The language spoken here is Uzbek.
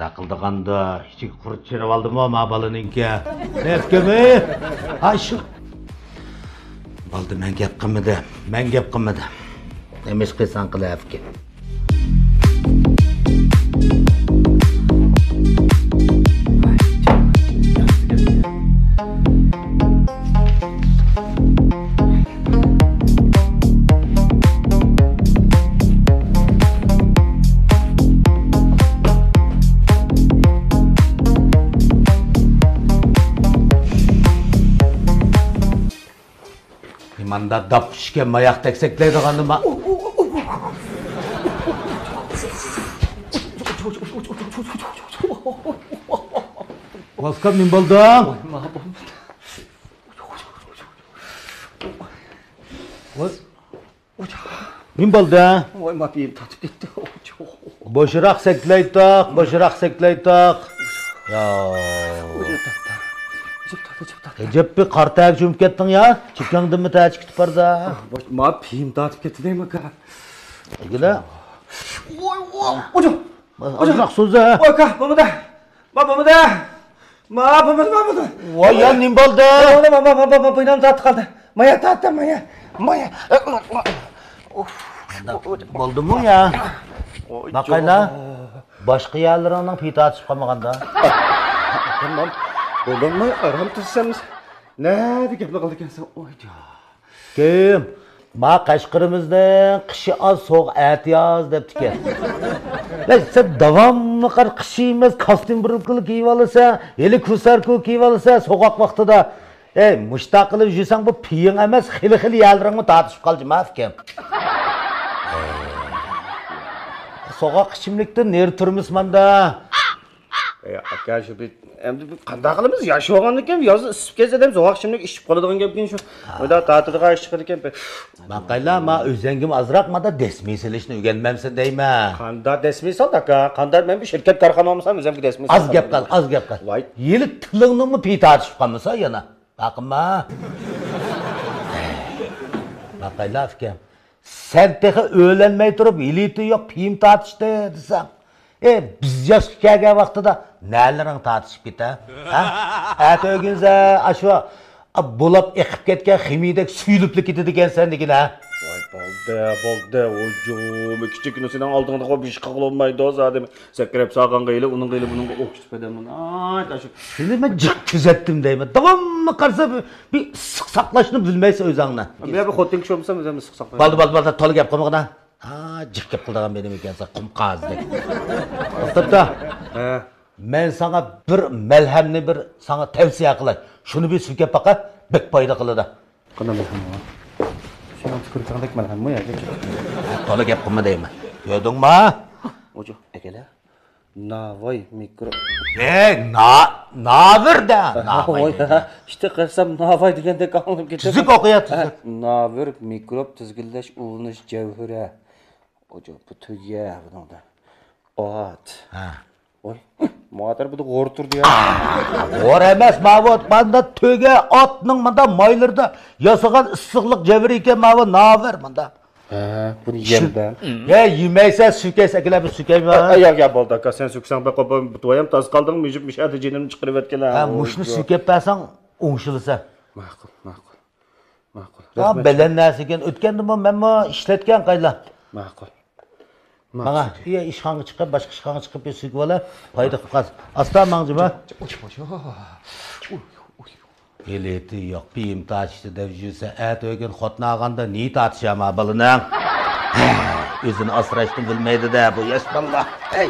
takıldığanda hiç kurt çırp aldım ama balınınki. Nefkemi? Ha şu. Baldı men gap qilmadi. Men gap qilmadi. Nemish qilsan qilyapti. Manda dap pişken mayak teksekleydi kanıma. Vaska min buldum. Min buldu. Oy mapiyim tatıp gitti. Boşurak sekleydik, boşurak sekleydik. Ya. Ecep bir kartaya cümp kettin ya. Çıkandın mı tacı kitip barda? Mapiyim tatıp gitti değil mi ka? Gile. Hocam. Azrak sözü ha. Oy ka, babada. Babada. Babada. Vay ya nim buldu. Baba inan tatı kaldı. Maya tatı maya. Maya. Buldu mu ya? Bakayla. Başka yerlerinin pita açıp kalmaganda. Tamam. Buldun mu? Aram tutsanız. Ne diyeyim kaldı kendisi? Oyca. Kim? Ma Kaşkırımızdan kışı az soğuk et yaz depti ki. Lan sen devamlı kar kışıyımız kostüm burukulu kiyip alırsa, eli kusarku kiyip alırsa soğuk vaxtıda müştakılı yüzsen bu piyin emez xili yerlerini tartışıp kalacağım afkem. Soğuk kışımlıkta neri turmusmanda? Aka şu bir qanday qilamiz yosh bo'lgan ekan yoz isib kelsa ham so'q shimlik ishib qoladigan gap ekan shu oyda ta'tilga chiqar ekan maqayla ma o'zingim azroq mada desmiy silishni o'rganmamsan deyman qanday desmiy sol aka qanday men bir shirkat korxonamsan o'zimga desmiy az gap qal voy yili tilingni pi tartishib qolmasa yana baqinma maqayla afkam sen tehi o'ylanmay turib yiliti yo'q piyim tartishdi desam biz yosh kelgan vaqtida nalaring tartishib keta ha ato'ginza ashu bo'lib eqib ketgan ximiyadek suyulibli ketadi ekansan degin ha voy bo'ldi o'jum kichikni sening oldingda qo'yib ish qilolmaydi o'zim sakrab sog'onga ile uning ile buning o'qishib berdim ay taşı seni men jiq kuzatdim deyman davomli qarsa bir issiq saqlashni bilmaysan o'zingni men bir xotin kishi bo'lsam o'zimni issiq saqlayman baldi to'la gap qilmag'ina ha jiq gap qildigan benim ekansan qumqazdek to'xtabda men sana bir malhamni bir sana tavsiya qilay shuni bir sukab baqa bek foyda qiladi qanday malham sen tükürtürdek malham mı ya to'la gap qilma deyman ko'rdingmi ojo akalar navoy mikro navirda navoy işte qilsam navoy degandek olib ketdi tuzuk o'qiyapti navir mikrob tizginlash ulanish javhira ojo bu tuga buningda ot ha voy motor bu g'o'rturdi ya g'o'r emas mavot manda tuga otning manda moylarda yasagan issiqlik javhira ekan mavot navir manda bunu yemden. Yemeysen sükes akiler bir sükeyme. Ya bolda aka sen süksen be kopam tuayam tas kaldın mı yüzüp mişerde cinim çıkarıp etkeler. Ha muşnu sükep versen oңşılsa. Makul. Ha belen nersiken ötkendim ben mi işletken kayla. Makul. Bana ya işhanı çıkıp başka işhanı çıkıp bir sükep ola fayda kılmaz. Aslan mancıma. Eleti yok bir imtaçtı devcüse et ögün xotna ağanda niye tartışama balının? Özünü asraştın bilmeydi de bu yaş valla. Hey.